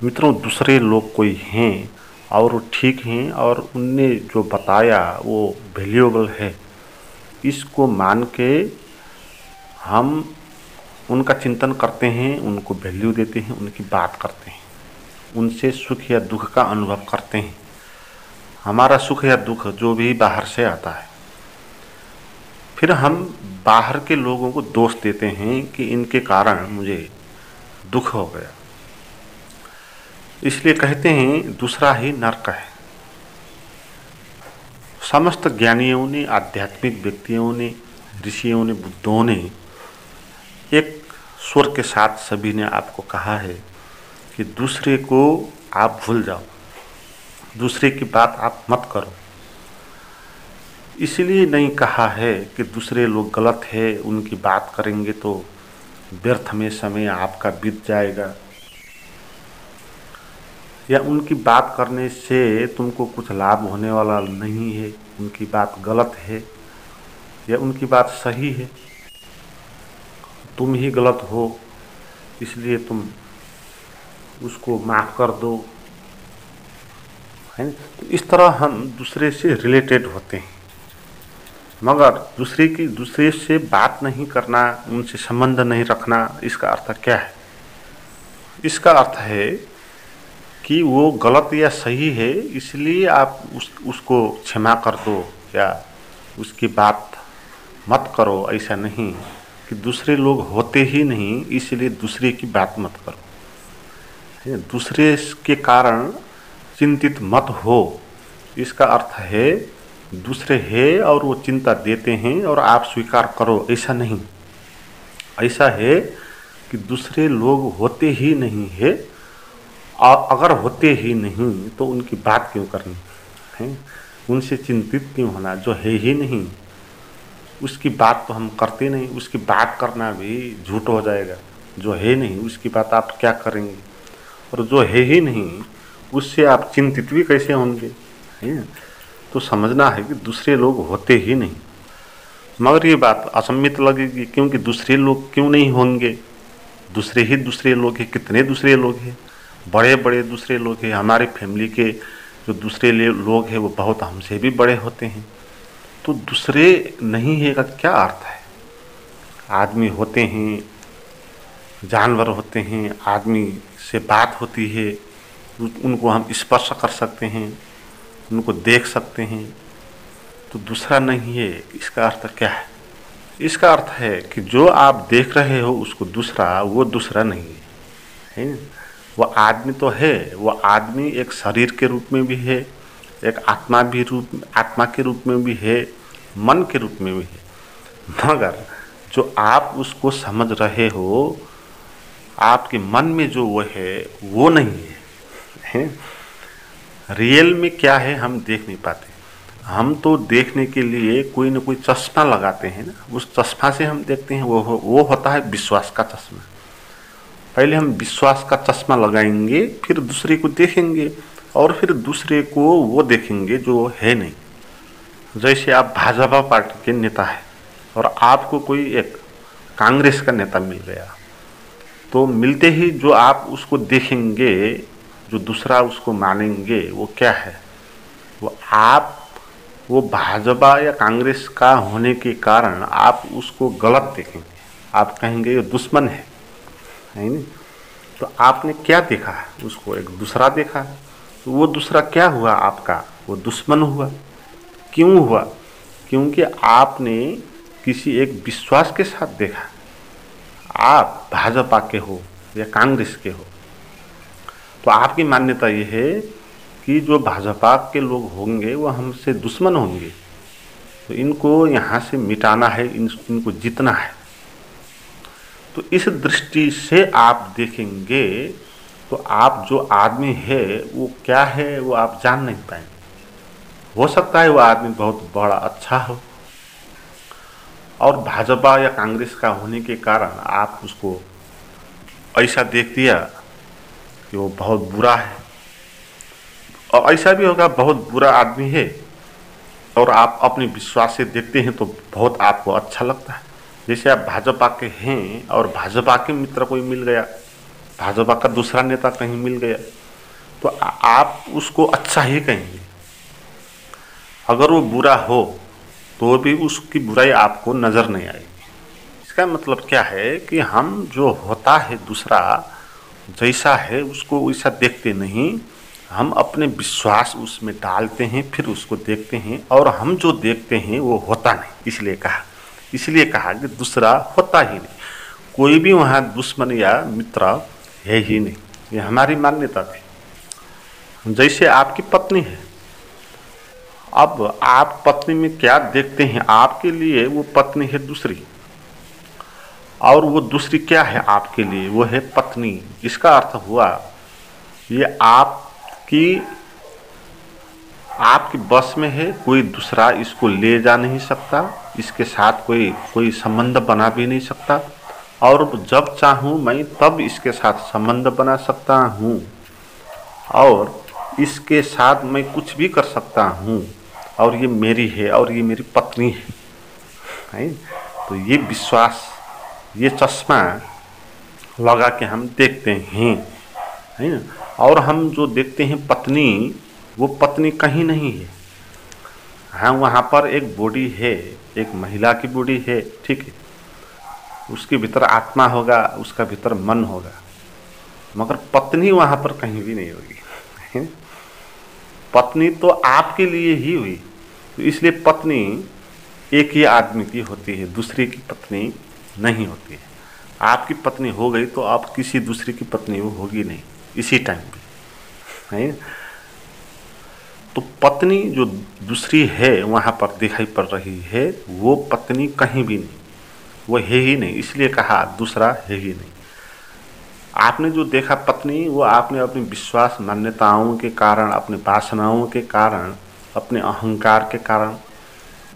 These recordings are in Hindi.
मित्रों, दूसरे लोग कोई हैं और वो ठीक हैं और उनने जो बताया वो वैल्यूएबल है, इसको मान के हम उनका चिंतन करते हैं, उनको वैल्यू देते हैं, उनकी बात करते हैं, उनसे सुख या दुख का अनुभव करते हैं। हमारा सुख या दुख जो भी बाहर से आता है, फिर हम बाहर के लोगों को दोष देते हैं कि इनके कारण मुझे दुख हो गया। इसलिए कहते हैं दूसरा ही नरक है। समस्त ज्ञानियों ने, आध्यात्मिक व्यक्तियों ने, ऋषियों ने, बुद्धों ने एक स्वर के साथ सभी ने आपको कहा है कि दूसरे को आप भूल जाओ, दूसरे की बात आप मत करो। इसलिए नहीं कहा है कि दूसरे लोग गलत है, उनकी बात करेंगे तो व्यर्थ में समय आपका बीत जाएगा, या उनकी बात करने से तुमको कुछ लाभ होने वाला नहीं है, उनकी बात गलत है या उनकी बात सही है, तुम ही गलत हो, इसलिए तुम उसको माफ़ कर दो, है। तो इस तरह हम दूसरे से रिलेटेड होते हैं, मगर दूसरे से बात नहीं करना, उनसे संबंध नहीं रखना, इसका अर्थ क्या है? इसका अर्थ है कि वो गलत या सही है, इसलिए आप उसको क्षमा कर दो या उसकी बात मत करो। ऐसा नहीं कि दूसरे लोग होते ही नहीं इसलिए दूसरे की बात मत करो, दूसरे के कारण चिंतित मत हो। इसका अर्थ है दूसरे है और वो चिंता देते हैं और आप स्वीकार करो, ऐसा नहीं। ऐसा है कि दूसरे लोग होते ही नहीं है, और अगर होते ही नहीं तो उनकी बात क्यों करनी है, उनसे चिंतित क्यों होना? जो है ही नहीं उसकी बात तो हम करते नहीं, उसकी बात करना भी झूठ हो जाएगा। जो है नहीं उसकी बात आप क्या करेंगे, और जो है ही नहीं उससे आप चिंतित भी कैसे होंगे, है। तो समझना है कि दूसरे लोग होते ही नहीं। मगर ये बात असम्मित लगेगी, क्योंकि दूसरे लोग क्यों नहीं होंगे? दूसरे ही दूसरे लोग हैं। कितने दूसरे लोग हैं? बड़े बड़े दूसरे लोग हैं। हमारे फैमिली के जो दूसरे लोग हैं वो बहुत हमसे भी बड़े होते हैं। तो दूसरे नहीं है का क्या अर्थ है? आदमी होते हैं, जानवर होते हैं, आदमी से बात होती है, उनको हम स्पर्श कर सकते हैं, उनको देख सकते हैं, तो दूसरा नहीं है। इसका अर्थ क्या है? इसका अर्थ है कि जो आप देख रहे हो उसको दूसरा, वो दूसरा नहीं है, है। वो आदमी तो है, वो आदमी एक शरीर के रूप में भी है, एक आत्मा के रूप में भी है, मन के रूप में भी है। मगर जो आप उसको समझ रहे हो, आपके मन में जो वो है वो नहीं है। रियल में क्या है हम देख नहीं पाते। हम तो देखने के लिए कोई न कोई चश्मा लगाते हैं ना, उस चश्मा से हम देखते हैं। वो होता है विश्वास का चश्मा। पहले हम विश्वास का चश्मा लगाएंगे, फिर दूसरे को देखेंगे, और फिर दूसरे को वो देखेंगे जो है नहीं। जैसे आप भाजपा पार्टी के नेता है और आपको कोई एक कांग्रेस का नेता मिल गया, तो मिलते ही जो आप उसको देखेंगे, जो दूसरा उसको मानेंगे, वो क्या है? वो भाजपा या कांग्रेस का होने के कारण आप उसको गलत देखेंगे। आप कहेंगे ये दुश्मन है नहीं? तो आपने क्या देखा? उसको एक दूसरा देखा, तो वो दूसरा क्या हुआ आपका? वो दुश्मन हुआ। क्यों हुआ? क्योंकि आपने किसी एक विश्वास के साथ देखा। आप भाजपा के हो या कांग्रेस के हो, तो आपकी मान्यता ये है कि जो भाजपा के लोग होंगे वो हमसे दुश्मन होंगे, तो इनको यहाँ से मिटाना है, इनको जीतना है। तो इस दृष्टि से आप देखेंगे तो आप जो आदमी है वो क्या है वो आप जान नहीं पाएंगे। हो सकता है वो आदमी बहुत बड़ा अच्छा हो, और भाजपा या कांग्रेस का होने के कारण आप उसको ऐसा देख दिया कि वो बहुत बुरा है। और ऐसा भी होगा बहुत बुरा आदमी है और आप अपने विश्वास से देखते हैं तो बहुत आपको अच्छा लगता है। जैसे आप भाजपा के हैं और भाजपा के मित्र कोई मिल गया, भाजपा का दूसरा नेता कहीं मिल गया तो आप उसको अच्छा ही कहेंगे। अगर वो बुरा हो तो भी उसकी बुराई आपको नज़र नहीं आएगी। इसका मतलब क्या है कि हम जो होता है दूसरा जैसा है उसको वैसा देखते नहीं, हम अपने विश्वास उसमें डालते हैं, फिर उसको देखते हैं, और हम जो देखते हैं वो होता नहीं। इसलिए कहा कि दूसरा होता ही नहीं, कोई भी वहाँ दुश्मन या मित्र है ही नहीं। ये हमारी मान्यता थी। जैसे आपकी पत्नी है, अब आप पत्नी में क्या देखते हैं, आपके लिए वो पत्नी है दूसरी, और वो दूसरी क्या है आपके लिए, वो है पत्नी। इसका अर्थ हुआ ये आपकी बस में है, कोई दूसरा इसको ले जा नहीं सकता, इसके साथ कोई संबंध बना भी नहीं सकता, और जब चाहूँ मैं तब इसके साथ संबंध बना सकता हूँ, और इसके साथ मैं कुछ भी कर सकता हूँ, और ये मेरी है और ये मेरी पत्नी है। तो ये विश्वास, ये चश्मा लगा के हम देखते हैं, है ना। और हम जो देखते हैं पत्नी, वो पत्नी कहीं नहीं है। हाँ, वहाँ पर एक बॉडी है, एक महिला की बॉडी है, ठीक है, उसके भीतर आत्मा होगा, उसका भीतर मन होगा, मगर पत्नी वहाँ पर कहीं भी नहीं होगी। पत्नी तो आपके लिए ही हुई, तो इसलिए पत्नी एक ही आदमी की होती है, दूसरे की पत्नी नहीं होती है। आपकी पत्नी हो गई तो आप किसी दूसरे की पत्नी वो होगी नहीं इसी टाइम पे, है। तो पत्नी जो दूसरी है वहाँ पर दिखाई पड़ रही है, वो पत्नी कहीं भी नहीं, वो है ही नहीं। इसलिए कहा दूसरा है ही नहीं। आपने जो देखा पत्नी, वो आपने अपनी विश्वास मान्यताओं के कारण, अपने वासनाओं के कारण, अपने अहंकार के कारण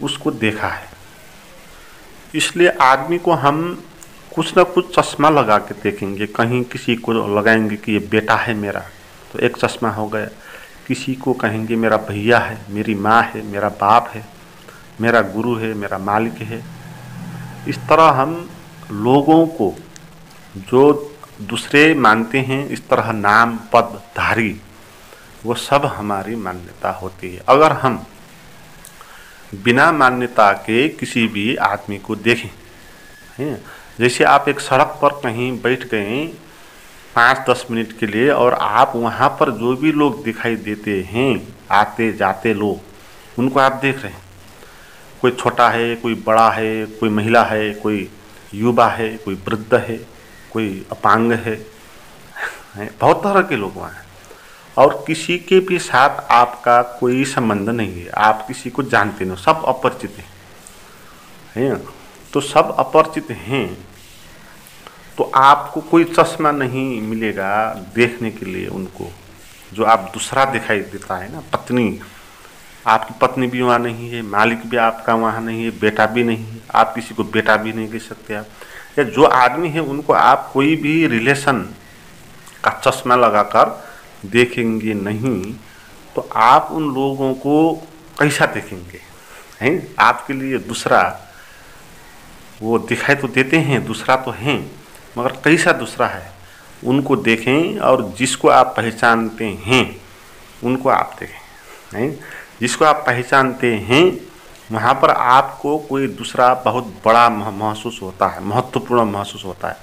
उसको देखा है। इसलिए आदमी को हम कुछ ना कुछ चश्मा लगा के देखेंगे। कहीं किसी को लगाएंगे कि ये बेटा है मेरा, तो एक चश्मा हो गया। किसी को कहेंगे मेरा भैया है, मेरी माँ है, मेरा बाप है, मेरा गुरु है, मेरा मालिक है। इस तरह हम लोगों को जो दूसरे मानते हैं, इस तरह नाम पदधारी, वो सब हमारी मान्यता होती है। अगर हम बिना मान्यता के किसी भी आदमी को देखें, हैं, जैसे आप एक सड़क पर कहीं बैठ गए 5-10 मिनट के लिए, और आप वहाँ पर जो भी लोग दिखाई देते हैं, आते जाते लोग, उनको आप देख रहे हैं। कोई छोटा है, कोई बड़ा है, कोई महिला है, कोई युवा है, कोई वृद्ध है, कोई अपांग है, बहुत तरह के लोग वहाँ हैं। और किसी के भी साथ आपका कोई संबंध नहीं है, आप किसी को जानते नहीं, सब अपरिचित हैं, तो सब अपरिचित हैं, तो आपको कोई चश्मा नहीं मिलेगा देखने के लिए उनको। जो आप दूसरा दिखाई देता है ना, पत्नी, आपकी पत्नी भी वहाँ नहीं है, मालिक भी आपका वहाँ नहीं है, बेटा भी नहीं है, आप किसी को बेटा भी नहीं कह सकते आप, या जो आदमी है उनको आप कोई भी रिलेशन का चश्मा लगाकर देखेंगे नहीं, तो आप उन लोगों को कैसा देखेंगे, हैं। आपके लिए दूसरा वो दिखाई तो देते हैं, दूसरा तो हैं, मगर कैसा दूसरा है उनको देखें, और जिसको आप पहचानते हैं उनको आप देखें, हैं। जिसको आप पहचानते हैं वहाँ पर आपको कोई दूसरा बहुत बड़ा महसूस होता है, महत्वपूर्ण महसूस होता है,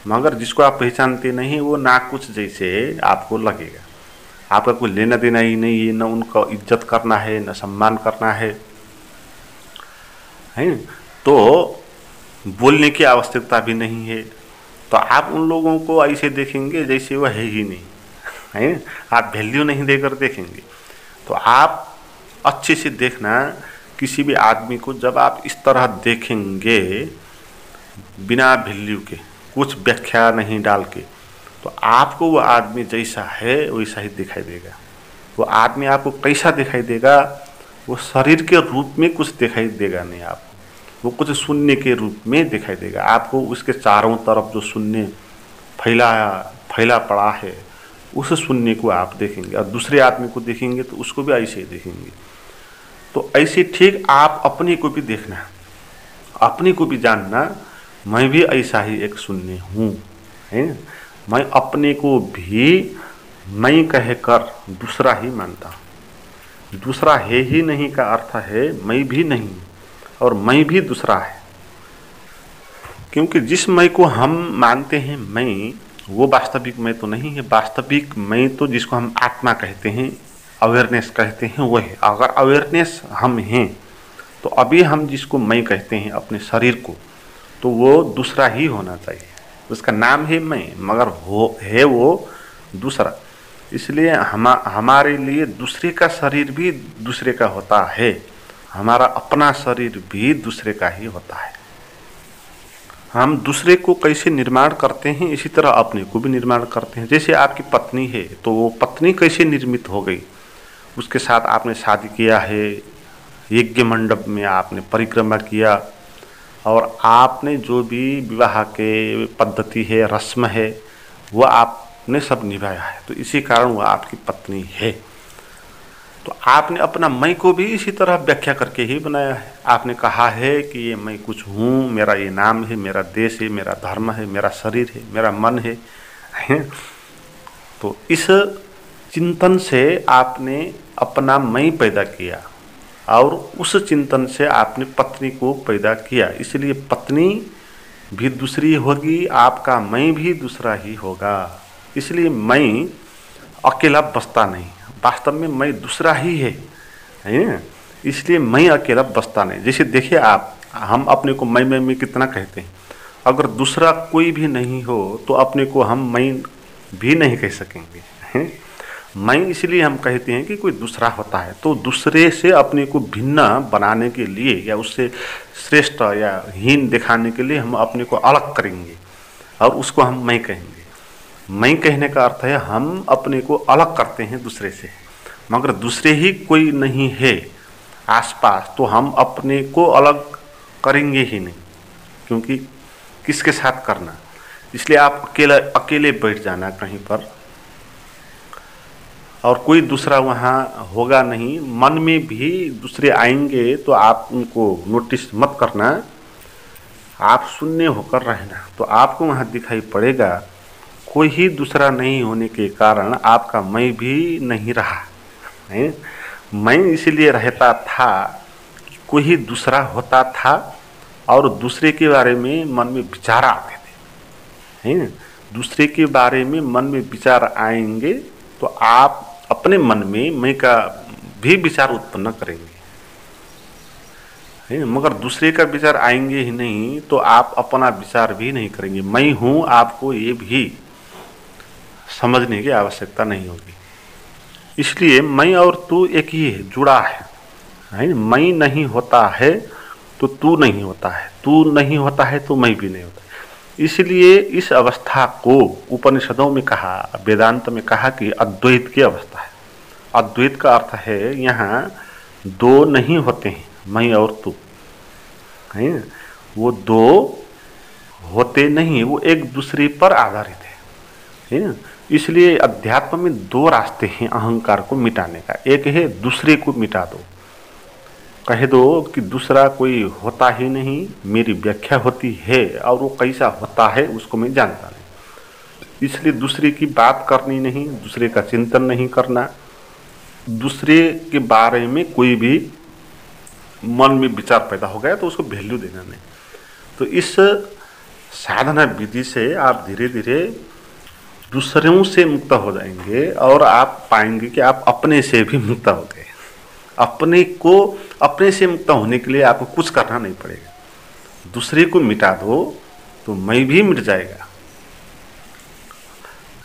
मगर जिसको आप पहचानते नहीं वो ना कुछ जैसे आपको लगेगा। आपका कोई लेना देना ही नहीं है, न उनका इज्जत करना है, न सम्मान करना है, हैं। तो बोलने की आवश्यकता भी नहीं है, तो आप उन लोगों को ऐसे देखेंगे जैसे वह है ही नहीं, हैं। आप वैल्यू नहीं देकर देखेंगे। तो आप अच्छे से देखना, किसी भी आदमी को जब आप इस तरह देखेंगे बिना वैल्यू के, कुछ व्याख्या नहीं डाल के, तो आपको वो आदमी जैसा है वैसा ही दिखाई देगा। वो आदमी आपको कैसा दिखाई देगा, वो शरीर के रूप में कुछ दिखाई देगा नहीं आपको, वो कुछ शून्य के रूप में दिखाई देगा आपको। उसके चारों तरफ जो शून्य फैला पड़ा है, उस शून्य को आप देखेंगे, और दूसरे आदमी को देखेंगे तो उसको भी ऐसे ही देखेंगे। तो ऐसे ठीक आप अपने को भी देखना, अपने को भी जानना, मैं भी ऐसा ही एक शून्य हूँ, है। मैं अपने को भी मैं कहकर दूसरा ही मानता हूँ। दूसरा है ही नहीं का अर्थ है मैं भी नहीं और मैं भी दूसरा है। क्योंकि जिस मैं को हम मानते हैं मैं, वो वास्तविक मैं तो नहीं है। वास्तविक मैं तो जिसको हम आत्मा कहते हैं, अवेयरनेस कहते हैं, वो है। अगर अवेयरनेस हम हैं तो अभी हम जिसको मैं कहते हैं अपने शरीर को, तो वो दूसरा ही होना चाहिए। उसका नाम है मैं, मगर वो दूसरा। इसलिए हमारे लिए दूसरे का शरीर भी दूसरे का होता है, हमारा अपना शरीर भी दूसरे का ही होता है। हम दूसरे को कैसे निर्माण करते हैं, इसी तरह अपने को भी निर्माण करते हैं। जैसे आपकी पत्नी है, तो वो पत्नी कैसे निर्मित हो गई? उसके साथ आपने शादी किया है, यज्ञ मंडप में आपने परिक्रमा किया, और आपने जो भी विवाह के पद्धति है, रस्म है, वह आपने सब निभाया है, तो इसी कारण वह आपकी पत्नी है। तो आपने अपना मैं को भी इसी तरह व्याख्या करके ही बनाया है। आपने कहा है कि ये मैं कुछ हूँ, मेरा ये नाम है, मेरा देश है, मेरा धर्म है, मेरा शरीर है, मेरा मन है। तो इस चिंतन से आपने अपना मैं पैदा किया और उस चिंतन से आपने पत्नी को पैदा किया। इसलिए पत्नी भी दूसरी होगी, आपका मैं भी दूसरा ही होगा। इसलिए मैं अकेला बसता नहीं, वास्तव में मैं दूसरा ही है ना। इसलिए मैं अकेला बसता नहीं। जैसे देखिए आप, हम अपने को मैं कितना कहते हैं। अगर दूसरा कोई भी नहीं हो तो अपने को हम मैं भी नहीं कह सकेंगे, हैं? मैं इसलिए हम कहते हैं कि कोई दूसरा होता है, तो दूसरे से अपने को भिन्न बनाने के लिए या उससे श्रेष्ठ या हीन दिखाने के लिए हम अपने को अलग करेंगे और उसको हम मैं कहेंगे। मैं कहने का अर्थ है हम अपने को अलग करते हैं दूसरे से, मगर दूसरे ही कोई नहीं है आसपास, तो हम अपने को अलग करेंगे ही नहीं। क्योंकि किसके साथ करना? इसलिए आप अकेले बैठ जाना कहीं पर और कोई दूसरा वहाँ होगा नहीं। मन में भी दूसरे आएंगे तो आप उनको नोटिस मत करना, आप शून्य होकर रहना, तो आपको वहाँ दिखाई पड़ेगा कोई ही दूसरा नहीं होने के कारण आपका मैं भी नहीं रहा है। मैं इसलिए रहता था कि कोई ही दूसरा होता था और दूसरे के बारे में मन में विचार आते थे, है। दूसरे के बारे में मन में विचार आएंगे तो आप अपने मन में मैं का भी विचार उत्पन्न करेंगे, है। मगर दूसरे का विचार आएंगे ही नहीं तो आप अपना विचार भी नहीं करेंगे। मैं हूँ, आपको ये भी समझने की आवश्यकता नहीं होगी। इसलिए मैं और तू एक ही है, जुड़ा है। मैं नहीं होता है तो तू नहीं होता है, तू नहीं होता है तो मैं भी नहीं होता। इसलिए इस अवस्था को उपनिषदों में कहा, वेदांत में कहा कि अद्वैत की अवस्था है। अद्वैत का अर्थ है यहाँ दो नहीं होते हैं, मैं और तू, है। वो दो होते नहीं, वो एक दूसरे पर आधारित है। इसलिए अध्यात्म में दो रास्ते हैं अहंकार को मिटाने का। एक है दूसरे को मिटा दो, कह दो कि दूसरा कोई होता ही नहीं, मेरी व्याख्या होती है और वो कैसा होता है उसको मैं जानता नहीं। इसलिए दूसरे की बात करनी नहीं, दूसरे का चिंतन नहीं करना, दूसरे के बारे में कोई भी मन में विचार पैदा हो गया तो उसको वैल्यू देना नहीं। तो इस साधना विधि से आप धीरे धीरे दूसरों से मुक्त हो जाएंगे और आप पाएंगे कि आप अपने से भी मुक्त हो गए। अपने से मुक्त होने के लिए आपको कुछ करना नहीं पड़ेगा। दूसरे को मिटा दो तो मैं भी मिट जाएगा,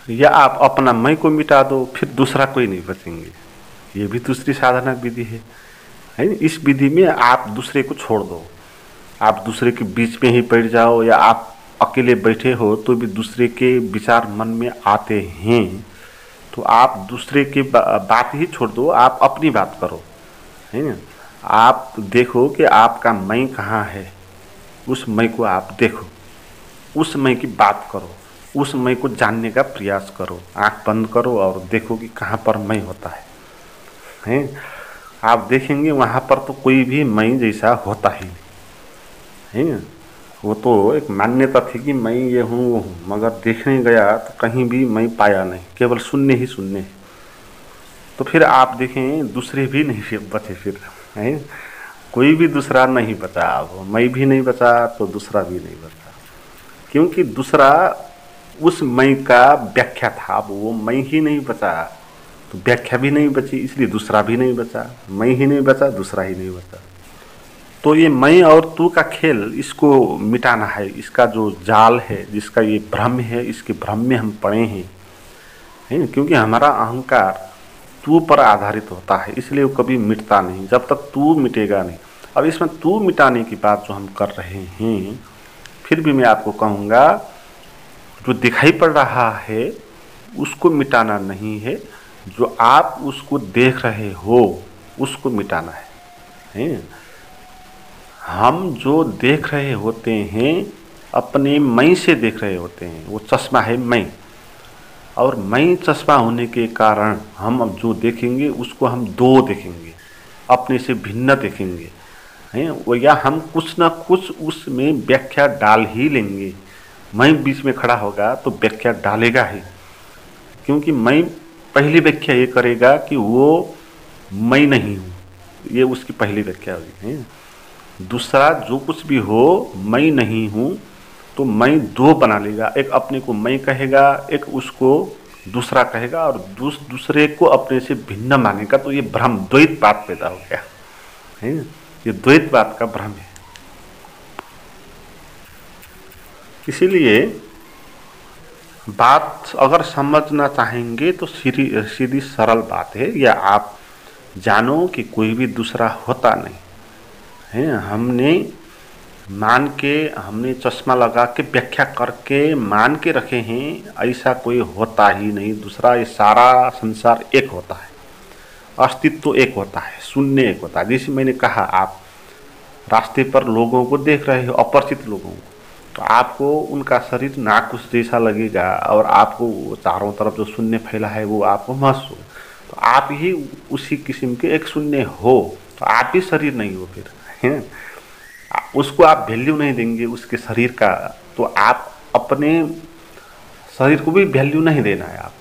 या आप अपना मैं को मिटा दो फिर दूसरा कोई नहीं बचेंगे। ये भी दूसरी साधना विधि है। इस विधि में आप दूसरे को छोड़ दो, आप दूसरे के बीच में ही बैठ जाओ, या आप अकेले बैठे हो तो भी दूसरे के विचार मन में आते हैं तो आप दूसरे की बात ही छोड़ दो, आप अपनी बात करो, है ना। आप देखो कि आपका मैं कहाँ है, उस मैं को आप देखो, उस मैं की बात करो, उस मैं को जानने का प्रयास करो। आँख बंद करो और देखो कि कहाँ पर मैं होता है। आप देखेंगे वहाँ पर तो कोई भी मैं जैसा होता ही नहीं, है ना। वो तो एक मान्यता थी कि मैं ये हूँ वो हूँ, मगर देखने गया तो कहीं भी मैं पाया नहीं, केवल शून्य ही शून्य है। तो फिर आप देखें दूसरे भी नहीं बचे, फिर है कोई भी दूसरा नहीं बचा। अब मैं भी नहीं बचा तो दूसरा भी नहीं बचा, क्योंकि दूसरा उस मैं का व्याख्या था। अब वो मैं ही नहीं बचा तो व्याख्या भी नहीं बची, इसलिए दूसरा भी नहीं बचा। मैं ही नहीं बचा, दूसरा ही नहीं बचा। तो ये मैं और तू का खेल, इसको मिटाना है। इसका जो जाल है, जिसका ये भ्रम है, इसके भ्रम में हम पड़े हैं, है? क्योंकि हमारा अहंकार तू पर आधारित होता है, इसलिए वो कभी मिटता नहीं जब तक तू मिटेगा नहीं। अब इसमें तू मिटाने की बात जो हम कर रहे हैं, फिर भी मैं आपको कहूँगा, जो दिखाई पड़ रहा है उसको मिटाना नहीं है, जो आप उसको देख रहे हो उसको मिटाना है? हम जो देख रहे होते हैं अपने मैं से देख रहे होते हैं, वो चश्मा है मैं। और मैं चश्मा होने के कारण हम अब जो देखेंगे उसको हम दो देखेंगे, अपने से भिन्न देखेंगे, हैं? वो या हम कुछ ना कुछ उसमें व्याख्या डाल ही लेंगे। मैं बीच में खड़ा होगा तो व्याख्या डालेगा ही, क्योंकि मैं पहली व्याख्या ये करेगा कि वो मैं नहीं हूँ, ये उसकी पहली व्याख्या होगी, है? दूसरा जो कुछ भी हो मैं नहीं हूँ तो मैं दो बना लेगा, एक अपने को मैं कहेगा, एक उसको दूसरा कहेगा, और दूसरे को अपने से भिन्न मानेगा। तो ये भ्रम, द्वैतवाद पैदा हो गया है। ये द्वैतवाद का भ्रम है। इसीलिए बात अगर समझना चाहेंगे तो सीधी सरल बात है, या आप जानो कि कोई भी दूसरा होता नहीं है। हमने चश्मा लगा के व्याख्या करके मान के रखे हैं, ऐसा कोई होता ही नहीं दूसरा। ये सारा संसार एक होता है, अस्तित्व एक होता है, शून्य एक होता है। जैसे मैंने कहा, आप रास्ते पर लोगों को देख रहे हो, अपरिचित लोगों को, तो आपको उनका शरीर नाखुश जैसा लगेगा, और आपको चारों तरफ जो शून्य फैला है वो आपको महसूस हो, तो आप ही उसी किस्म के एक शून्य हो, तो आप ही शरीर नहीं हो फिर, है? उसको आप वैल्यू नहीं देंगे उसके शरीर का, तो आप अपने शरीर को भी वैल्यू नहीं देना है। आप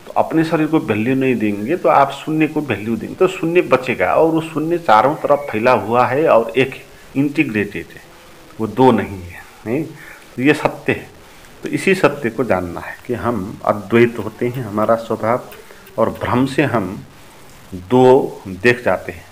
तो अपने शरीर को वैल्यू नहीं देंगे तो आप शून्य को वैल्यू देंगे, तो शून्य बचेगा, और वो शून्य चारों तरफ फैला हुआ है और एक इंटीग्रेटेड है, वो दो नहीं है, नहीं? तो ये सत्य है। तो इसी सत्य को जानना है कि हम अद्वैत होते हैं, हमारा स्वभाव, और भ्रम से हम दो देख जाते हैं।